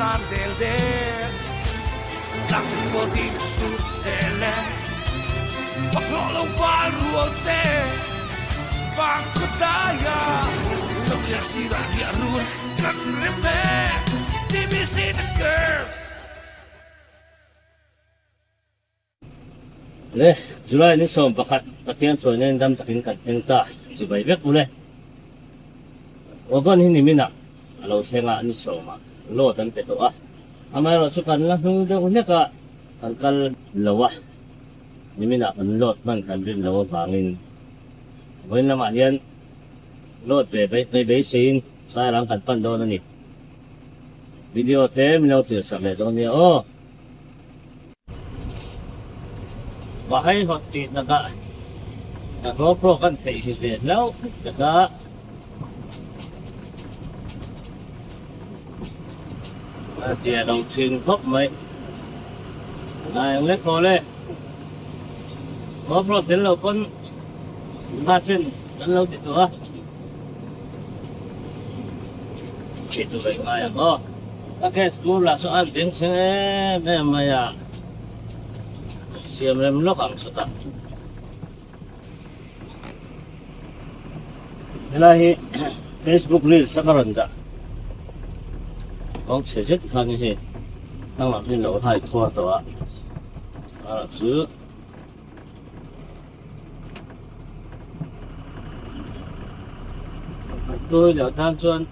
san del del l'acqua di succele fa lo fa ruote fa cotaya non li si da di arrua can reme di visit girls le July ni som pakhat takian choinen dam takin kan thengta chi bai vek ule ogon hi ni mina alo thenga ni soma lo tan pe to a amai ro chu kan la hu de ule ka kan kal lawa ni mina kan lot man kan rin lawa bangin wen lama hian lot be sin sai ram kan pan do na ni video te mino thil sa le do ni o bahai hot ti naga na GoPro kan thei si le now naga tia đồng thuyền khóc mấy này ông lết cô lên có pro tiến lâu con ta trên đến lâu tiền nữa chỉ tụi vậy mà có các cái school là số ăn tiếng xe này mà ya xem em lúc ăn sốt tạt thế là hi Facebook reel sắc rồi đó con sẽ rất khăn như thế đang làm trên lỗ thai thua tọa chứ tôi là tham chuyên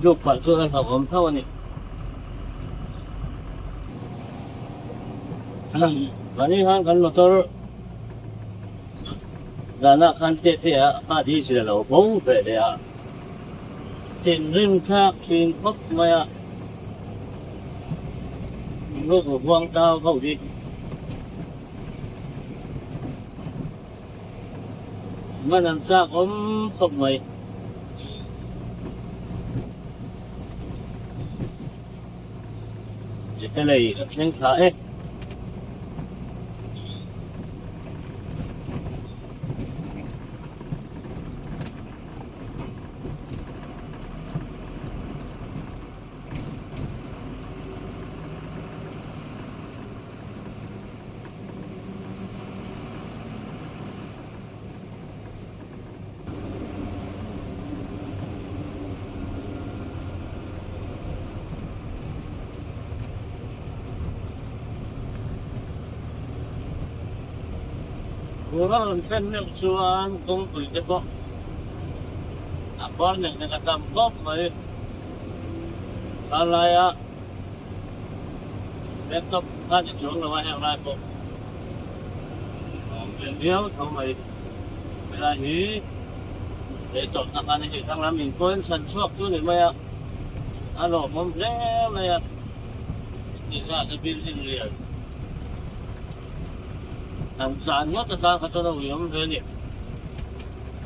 dục phải cho anh học ấm thâu này và như hắn cần motor là nó khăn tệ thì đi sẽ là bố về để tiền rim khác chuyên khóc mà lúc của quang tao không đi mà làm sao cũng không mày chỉ cái này là thanh khá hết kurang sen cuan kong tui ke kok abon yang nak tampok mai kalaya laptop kan xuống là yang lai kok sen dia thau mai là hi để chọn akan ni thang lam min koin san suak chu ni mai alo mom le mai ni ra the building liền làm sàn nhất là ta cho nó uống thế nhỉ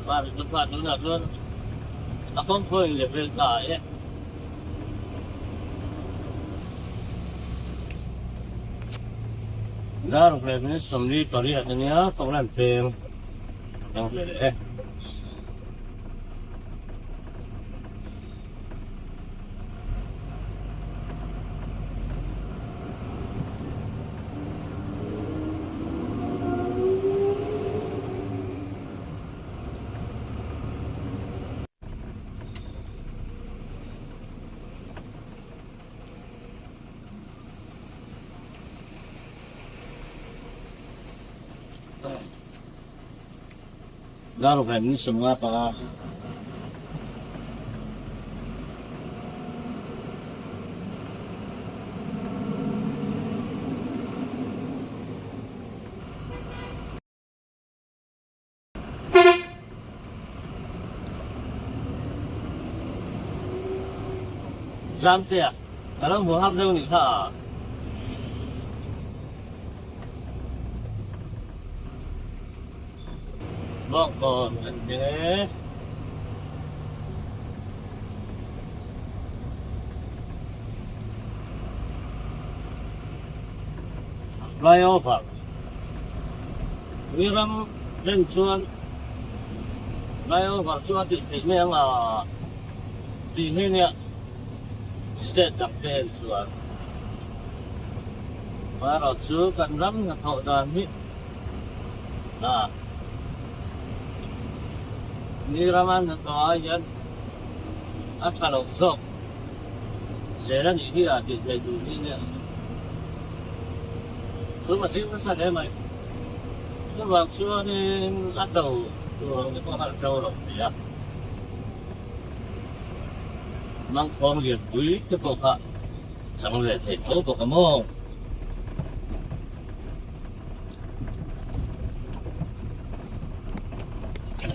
và chúng ta chúng là luôn ta không phơi để về tải ấy ra rồi về mình sống đi tỏi đi hạt nhá không làm phiền không về đấy Garo kami semua para jam dia kalau mau hap jauh ni kah bóc còn anh thế flyover Wiram lên chuan flyover chuan thì mấy là thì như nè sẽ đặt tên chuan mà rồi chưa cần lắm là thọ đoàn mít à ni raman na to yan at kalau sok sera ni dia di dunia so masih masa dia mai so waktu ni atau orang ni kau harus jauh ya mang con liền quý cái bộ hạ xong rồi thầy chỗ của kamu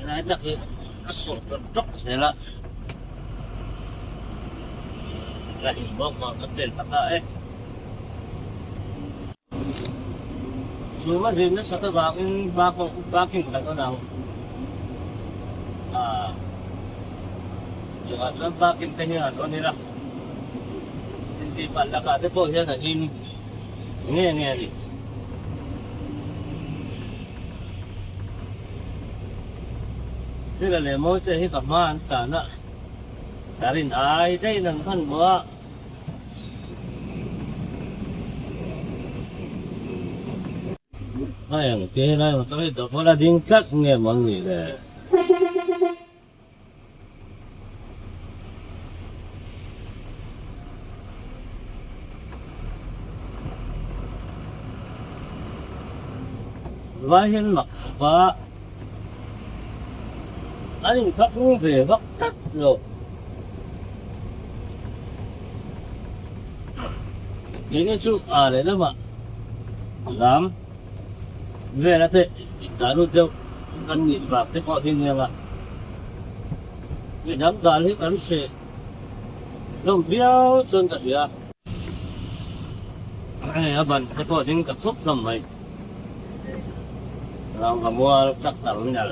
này chắc là sốt rất sẽ là lại bóc vào cái tiền phát lại cuma sih ini satu baking kata nào à jangan sampai kita ni ada ni lah di pada kata pun dia nak ini ni Thế là mỗi cái cảm ơn sản ạ. Đã đến ai đây là thân bữa. Ai cái này mà tôi đó có là điên chắc nghe mọi người này. Vai hiên mặc và anh khắc về góc cắt rồi cái chú à đấy đó mà lắm về là thế cả luôn đâu ăn nhịn vào cái họ thiên nhiên mà cái đám cả hết cắn sệ đông béo chân cả gì à ai bạn cái họ thiên cả thuốc làm mày làm cả mua chắc tao nhà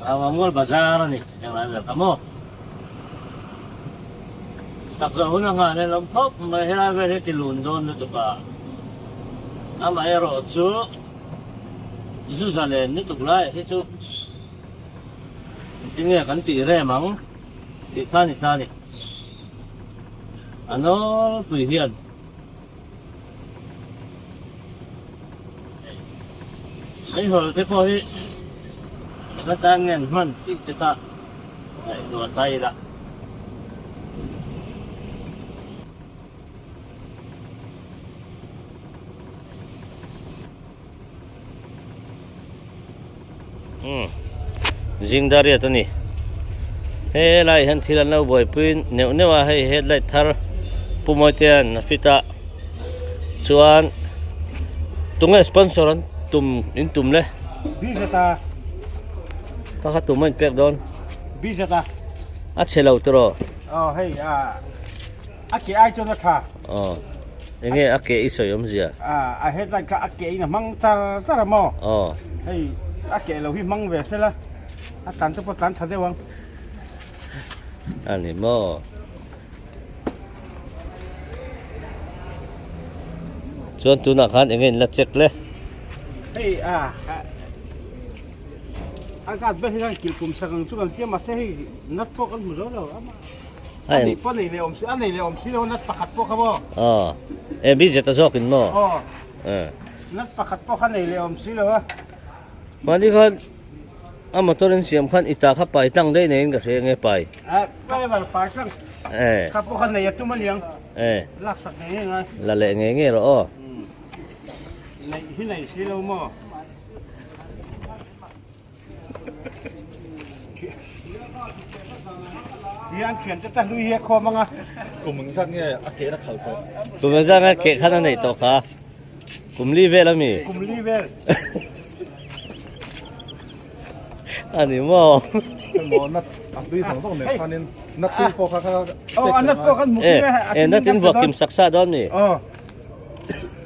Awal bazar ni, yang ada kamu. Saksa una nga na lampok, may hirabe ni London nito pa. Ama ero chu, isu salen nito glay, itu. Ini akan tire mang, tani. Ano tuihian. Ini hol tepo hi. Nó đang nghe mình cái ta này đồ tay đó riêng đó rồi nè hey lại hắn thì là lâu bồi pin nếu mà hay lại thar pumoi tiền fita chuan tung cái sponsor tum le Bisa Kakak tuman pek don. bisa ta. At selaw tro. Oh hey aki ai cho nó tha. Oh. Ini ake iso yom zia. I had like aki ina mang tar mo. Oh. Hey aki lo hi mang ve se la. Tan to tan tha de wang. Ani mo. Chuan tu nak han engin la check le. Hey agak behilang kilkum sakang cukan dia masih nat po kan mulo ama Ai. po ni le om si lo nat pakat po ka mo Oh. Bi jeta zokin mo. oh nat pakat po kan le om si lo Mali kan motorin siam kan ita ka pai tang dei nei ka se nge pai. pa ba pa sang ka po kan ne yatu man yang lak sak ne nga La le nge ro. nei hinai si lo mo Dian kian kita lui he ko manga cùng sang nghe ake đã khẩu tới Tu me jang ke khana nei to kha. Kumli ve la mi. kum li vel Ani mo. món nát ăn tuy sáng sớm này phan nên nát tuy po khá anat po kan muki Na tin vok kim saksa don ni.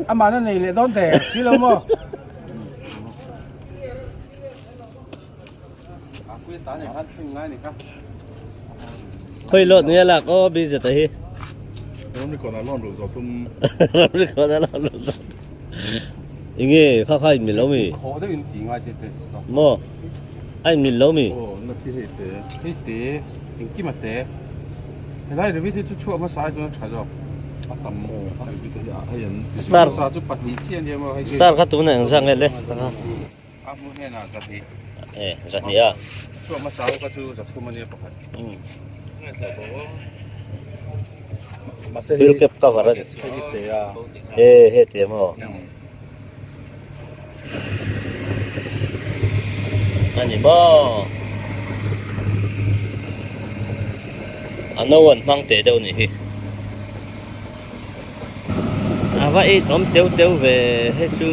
Amana nei le don te si lo mo aku tanya kan sungai ni ka Khoi lot ni lak o bi jeta hi. hôm nay còn là lon rồi rồi tum Ri ko da lo lo. Inge kha khai mi lo mi. ko de in ti ngai te te Mo. Ai mi lo mi. ồ nát tí hết thế ni te in ki ma te lai de vi te chu chu ma sai jo cha jo Start ka tu na ang sang le. Zat ni ah. Bil kep cover. He mo. Ani ba? Ano wan mang te đâu ni hi. Vậy tóm tiêu về hết chú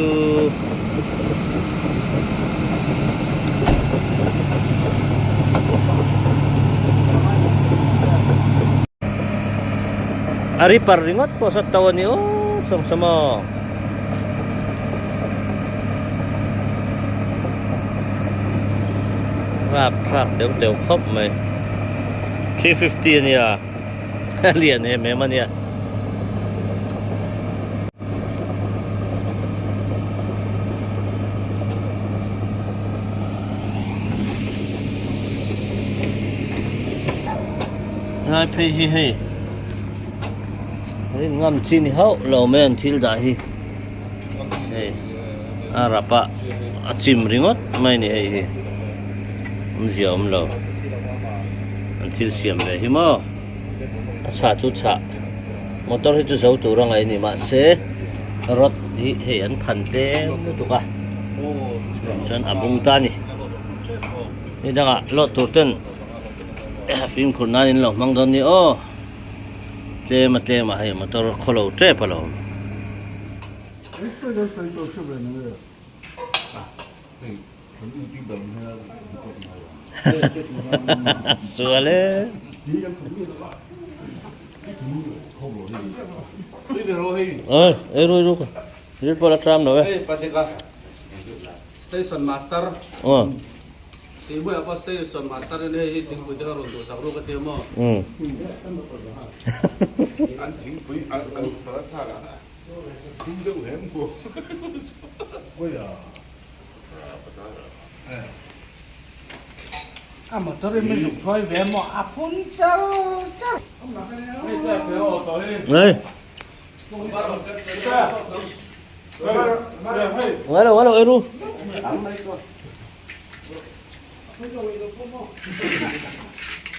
Ari paringot po sa taon niyo sama rap tiêu khóc mày 350 niya liền này mấy mà niya hai phi hi ngam chin hậu lầu men thil da hi arapa chim ringot mai ni hi ziom lo thil siam le hi mo cha chu cha motor hi chu zo tu rang ai ni ma se rot hi an phan te tu ka chan abung ta ni ni danga lo tu ten phim khun na in lo mang don ni o tle ma hay motor kholo tre palo suale ero ka pala tram no Station master. Ibu apa station master ini ting pun jangan untuk sakro ke tiamo. Ting pun terasa lah. Ting tu hembo. motor ini masuk soal demo apun cal. Này. Walo eru.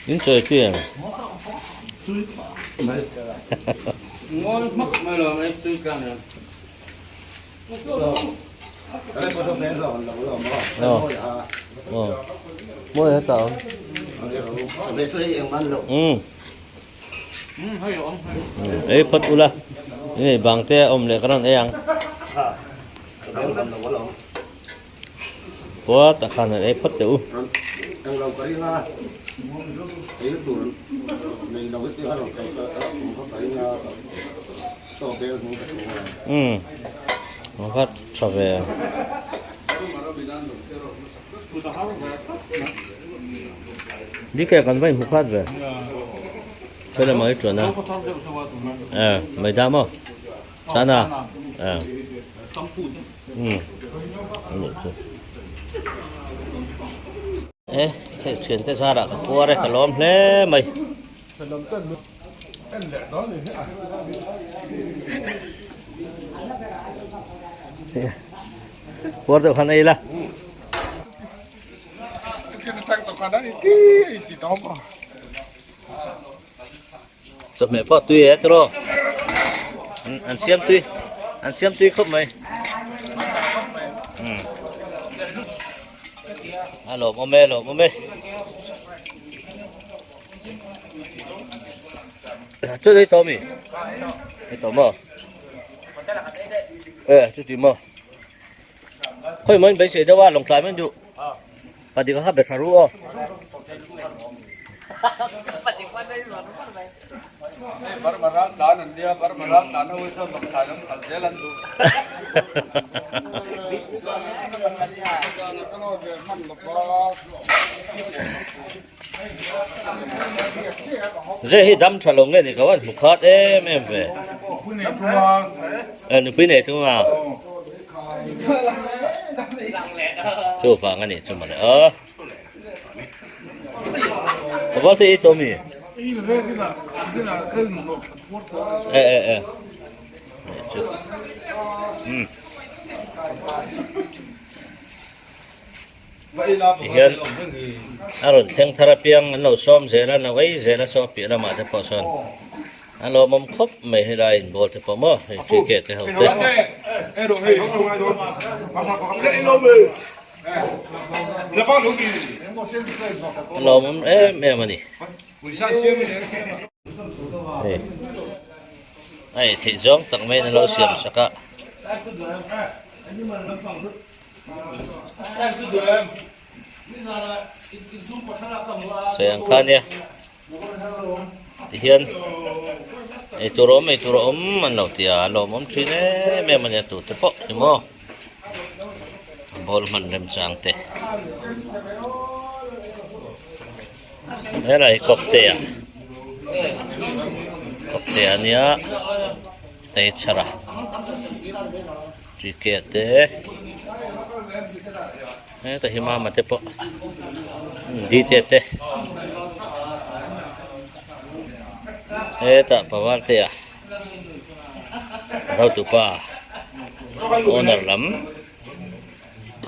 Những trời kia Ngồi mắc mai là mấy tôi can này. mua hết tao ấy phát ula này bằng te lệ cái này ăn quá ta khăn này phát đủ nó phát trở về đi cái con vay hụt phát về bây giờ mới chuẩn à mấy đám không chán à ê cái chuyện thế sao đã qua đây cả lom thế mày qua được khăn này là chụp mẹ phật tuy hết rồi ăn xem tuy không mày alo mô mê chỗ đây tao mì tao mò chỗ tìm mò thôi mình bây giờ đâu qua lòng trái mình dụ và đi có hát bệt phá rú không Barbarat dan dia barbarat dan itu untuk dalam jalan tu. Giờ hi đâm trả lồng cái này các bạn một khát em về. Nụ pin này thôi mà. Chú phang cái này chú mà Có thì ít tôm mì. Hiền rồi xem therapiang anh lâu xóm dễ là vậy dễ là xóm bị là mà thế bỏ son anh lâu mắm khóc mày hay là in bột thì bỏ mơ thì chỉ kể cái hậu tết anh lâu mắm em mà nè này thì giống tặng mấy anh lâu xiêm sắc á sayang kan ya Hiền itu rom mana tia lo mom sini memang ya tu tepok semua bol man rem sang te era cocktail ni ya teh cara tiket teh teh hima tepok di teh tak pawal te ya rau tu pa owner lam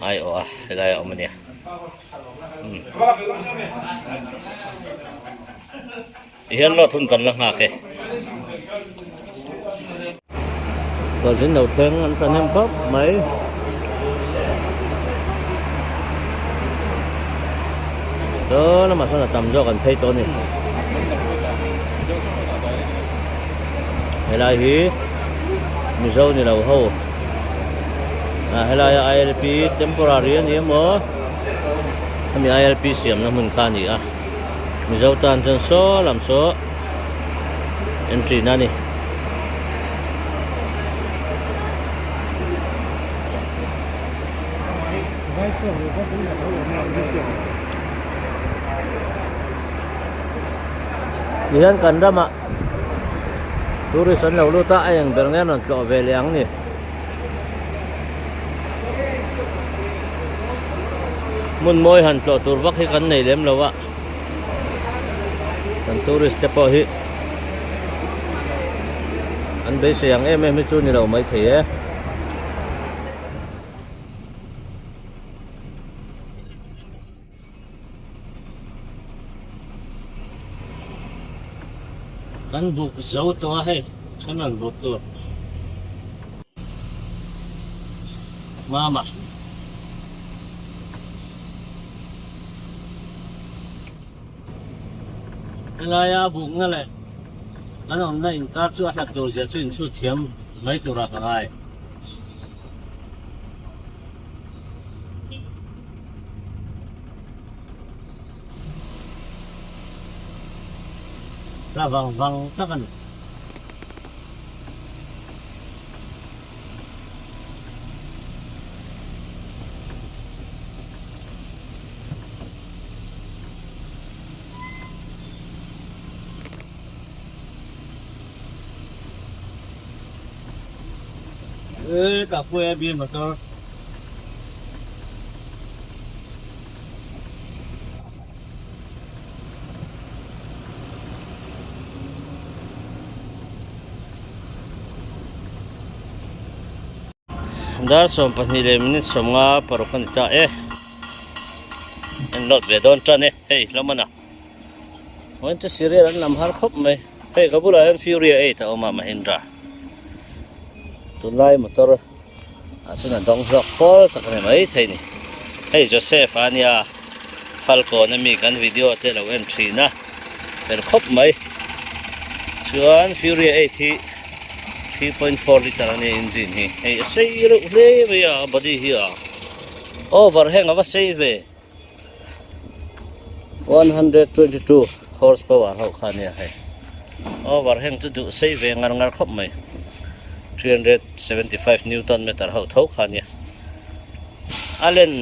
ai o lai o mania hiền lo thun kan la nga ke còn đến đầu sáng anh san em khóc mấy đó nó mà sao là tầm do còn thấy tốt này hay là hí mình dâu như đầu hầu hay là ILP temporary anh em ở mình ILP xiêm nó mình can gì à mình dâu tan chân số làm số entry nani Hiền cần đó mà tulisan lalu tak yang berengan untuk beliang ni. Mun moi han to turbak hi kan nei lem lawa. Kan turis tepo hi. An be siang em chu ni lo mai thei kan buk zau to hai kanan buk to mama alaya buk ngale kan on nai ta chu hak to ja chin chu thiam mai to ra kai ra vang các anh cà phê bia mà tôi dar som panile minit somnga parokan ta en not ve don trane hey lamana wan ta serial an lam har khop mai hey kabula en fury 8 oma mahindra tunai motor achuna dong rock pol takane mai theini hey Joseph ania falco na mi kan video te lo entry na per khop mai chuan fury 8 hi 3.4 liter ani engine hi hey sei ro le ya body hi overhang ava save 122 horsepower ho khania hai overhang tu du save ngar khop mai 375 newton meter ho thau khania Allen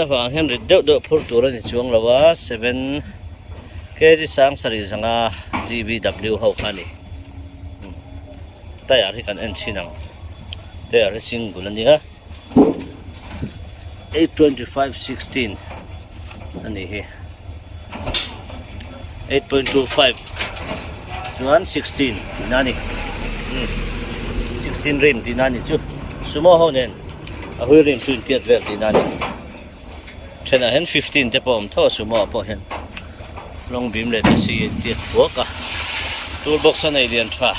avang Henry deuh phur tur ani chuang lawa 7 kg sang sari zanga GBW ho khani tayar hi kan en sinang tayar single ani ha 825/16 ani hi 8.25 chuan 16 tinani 16 rim tinani chu sumo ho nen a hui rim chu tiat vel tinani chena hen 15 te pom tho sumo po hen long bim le te si tiat boka toolbox anei lian tha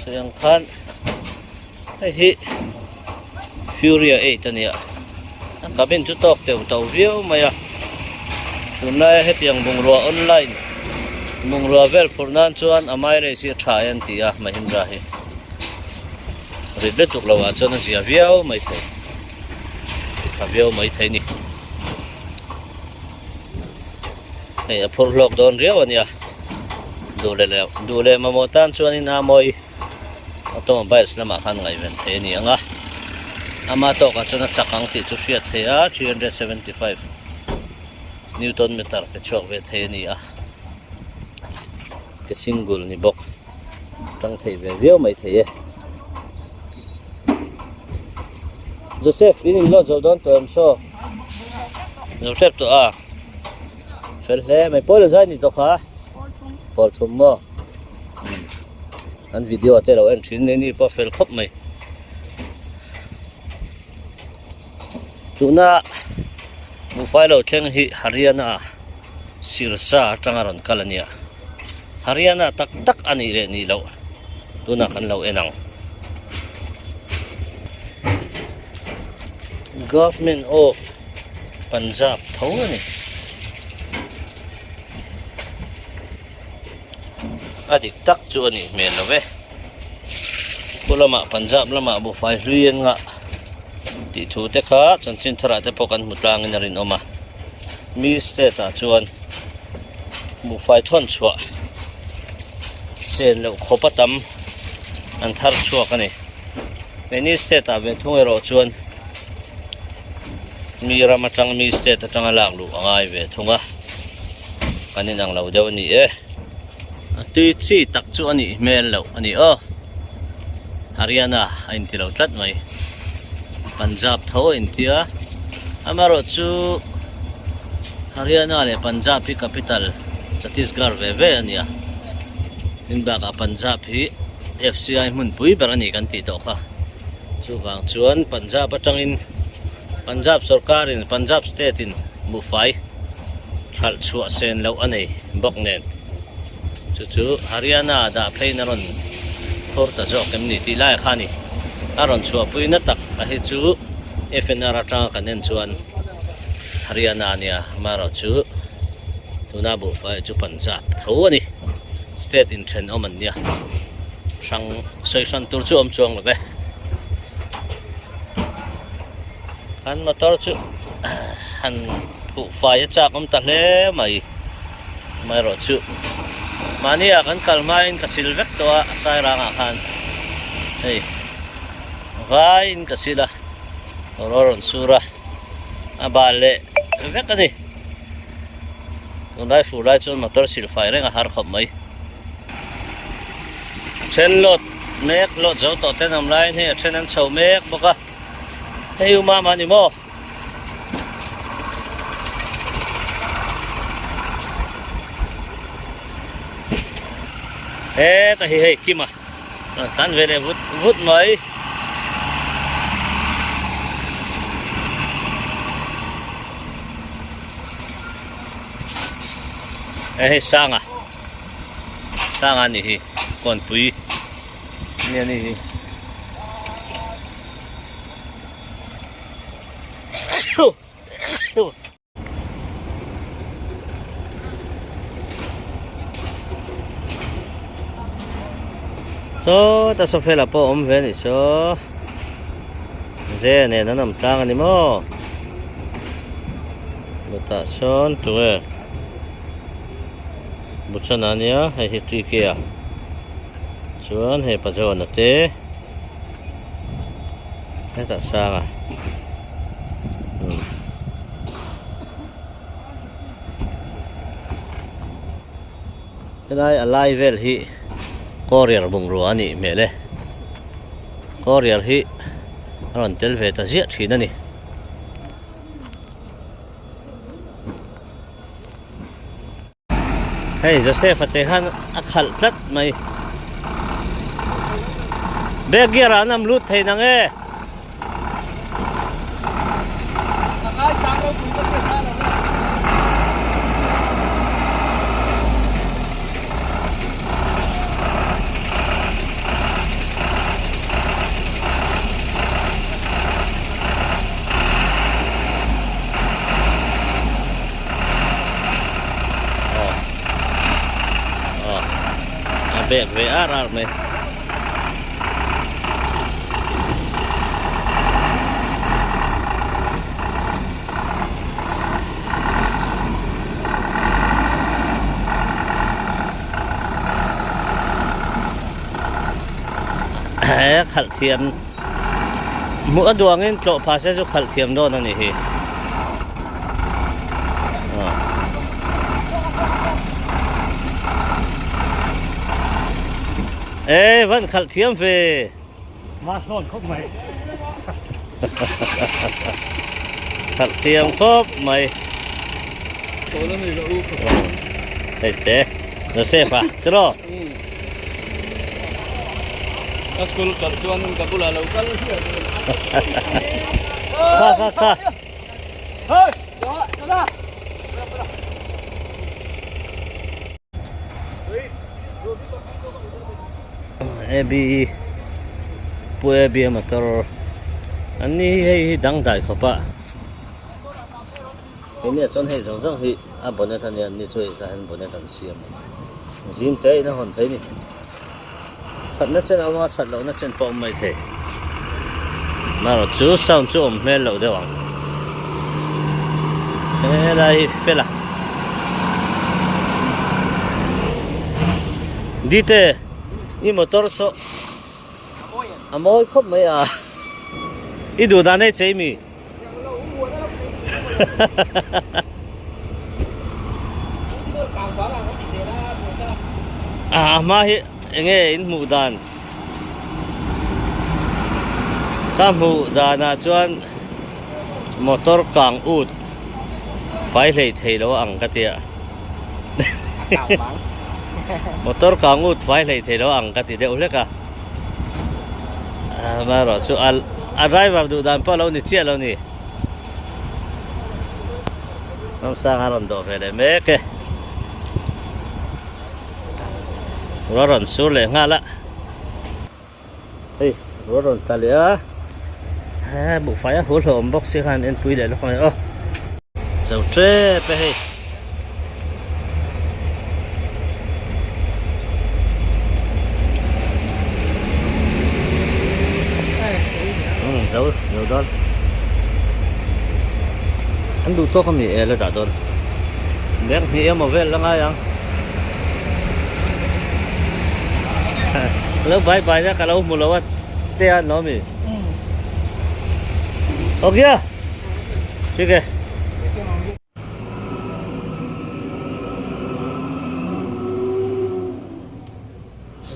sayang khan hi Furia 8 ania kabin chu tok teu tau riau maya tunai hetiang bungrua online bungrua vel furnan chuan amai re si tha en tia mahindra hi ridle tuk lawa chuan zia viau mai thei viau mai thei ni ei a phur lok don riau ania dule mamotan chuan in amoi automobiles lama khan ngai ven thei ni anga ama to ka chuna chakang ti chu fiat thea 375 newton meter ke chok ve the ni a ke single ni bok tang thei ve veo mai thei Joseph in lo zo don to am so Joseph to a fel le mai pol zai ni to kha por thum mo an video ate lo en thin ni po fel khop mai tuna mu failo thleng hi Haryana Sirsa tangaron kalania Haryana tak tak ani re ni lo tuna kan lo enang Government of Punjab thawani adik tak chu ani men love kulama Punjab lama bu fai hluyen nga ti thu te kha chanchin thara te pokan mutlang in rin oma mi state a chuan mu fai thon chua sen lo khopatam an thar chua kani meni state a ve thungero chuan mi ramatang mi state atanga laklu angai ve thunga kanin ang lo daw ni ti chi tak chu ani mel lo ani Haryana ain ti lo tlat mai Punjab tho intia amaro chu Haryana le Punjab hi capital Chhattisgarh ve ve ania inba ka Punjab hi FCI mun pui berani kan ti to kha chu wang chuan Punjab atangin Punjab sarkar in Punjab state in mufai khal chua sen lo anei bok nen chu Haryana da plein ron thor ta jo kem ni ti lai khani aron chua pui na tak a hi chu FNR atang kanen chuan Haryana nia maro chu tuna bu fai chu Punjab tho ani state in thren oman nia sang soisan tur chu om chuang love han motor chu han pu fai chak om ta hle mai ro chu mania kan kalmain ka silvek to asai ranga khan hei vain ka sila roron sura abale vekani unai fulai chon motor sil fai renga har khop mai chen lot mek lo zo to ten am lai he chen an chho mek boka hei uma mani mo ta hi hei kima tan vele vut mai sanga ni hi kon pui ni ani hi so ta so phela po om ve ni so je ne nanam tlang ani mo lota son tuwe buchana nia hei hi tri ke a chuan hei pajon ate ta sanga Lai alai vel hi courier bungru ani mele courier hi ron tel ve ta zia thina ni Hey Joseph atehan akhal tat mai begira nam lut thei nang e bek ve arar me khal thiam mu aduangin tlo pha se chu khal thiam don ani hi ê vẫn khẩn thiêm về mà son không mày khẩn thiêm khốp mày Số nó thì u thế thế nó xếp à thế đó School chal chuan ka bula lo kal si kha hey đó ebi pu ebi motor ani hei dang dai khopa ini chon hei jong jong hi a bonnet ani ani choi ka han bonnet an siam zim te na hon thei ni khat na chen awa chat lo na chen po mai the ma ro chu sound chu om mel lo de wang e dai fela dite i motor so amoy khop mai à i du da nei chei mi à ma hi enge in mu dan ta mu da na chuan motor kang ut fai lei thei lo ang ka tia motor kang ut fai lei thei lo ang ka ti de ule ka ma ro chu al driver du dan pa lo ni chia lo ni nam sang aron do ve le me ke ron sur le ngala hey ron talia ha bu phải hổ lồm bóc xe han en pui để nó không ô dầu tre pe hey dầu đó anh đủ thuốc không nhỉ là đã đồn biết thì em mà về là ngay không lớp bài ra cả lâu một lâu tê ăn nó mì ok chưa kìa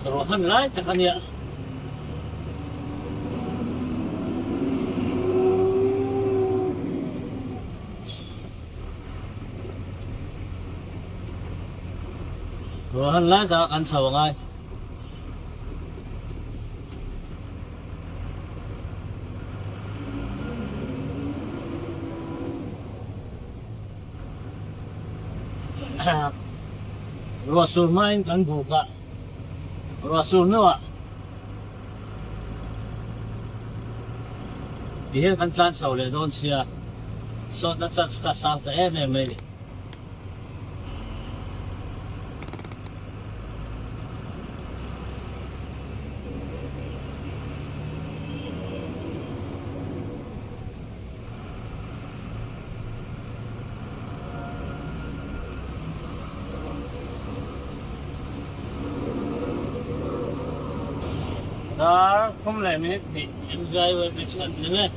rồi hơn lại chắc anh nhỉ rồi hơn lại chắc ăn sầu ngay Rasul main kan buka Rasul nữa dia kan chan sau le don sia so na chan ka sang ka em mai đó không lại mấy thì em gây với cái chuyện gì này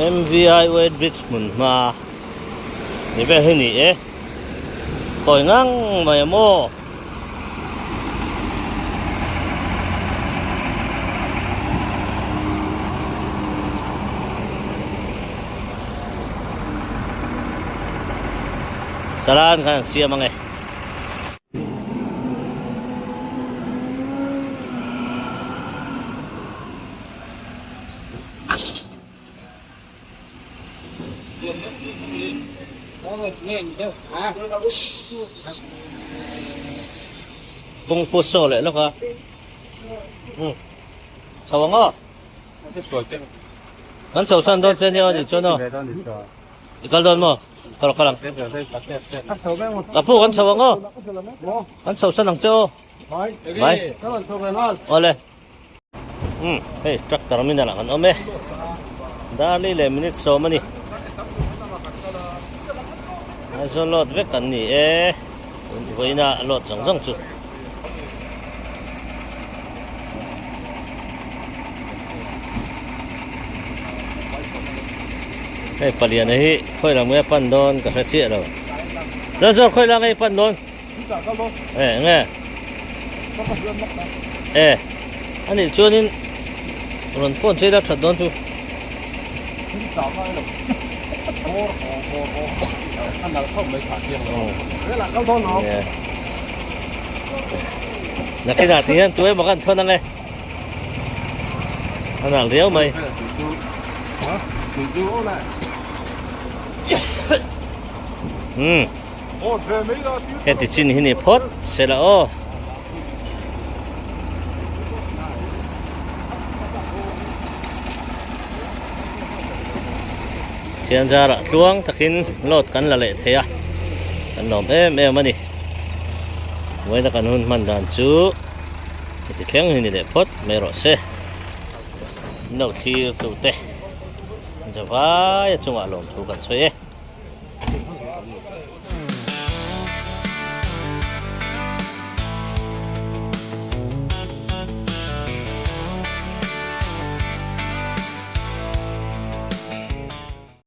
MVI Wade Bridge mun ma ni be hini e koi ngang mai mo salan kan sia mange Kung fu so lại nó hả? Chào ngó. Hắn chào san đón trên nhau thì cho nó. Cái đón mà. Kalau kalau. Apa hắn chào ngó? Hắn chào san đằng châu. Baik. Oleh. Hey, truk terminal kan ome. Dali le minute so mani. Aso lot vek kan ni voi na lot jang jang chu. Hey palian hi khoi lang me pan don ka sa chia đâu. Đó rồi khoi lang ai pan don. Nghe. Anh đi cho nên rồi phone chơi đã thật don chu. Là cái nào thì anh tuổi mà ăn thôn ăn này anh nào liếu mày cái thì chín hình phốt sẽ là ô thiên gia là chuông thật hin lột cắn là lệ thế à cắn nóm em mà đi với là cắn hun man đàn chú thì khéng hình để phốt mẹ rõ xe đầu khi tụ tê giờ phải chung à lồng thu cắn xoay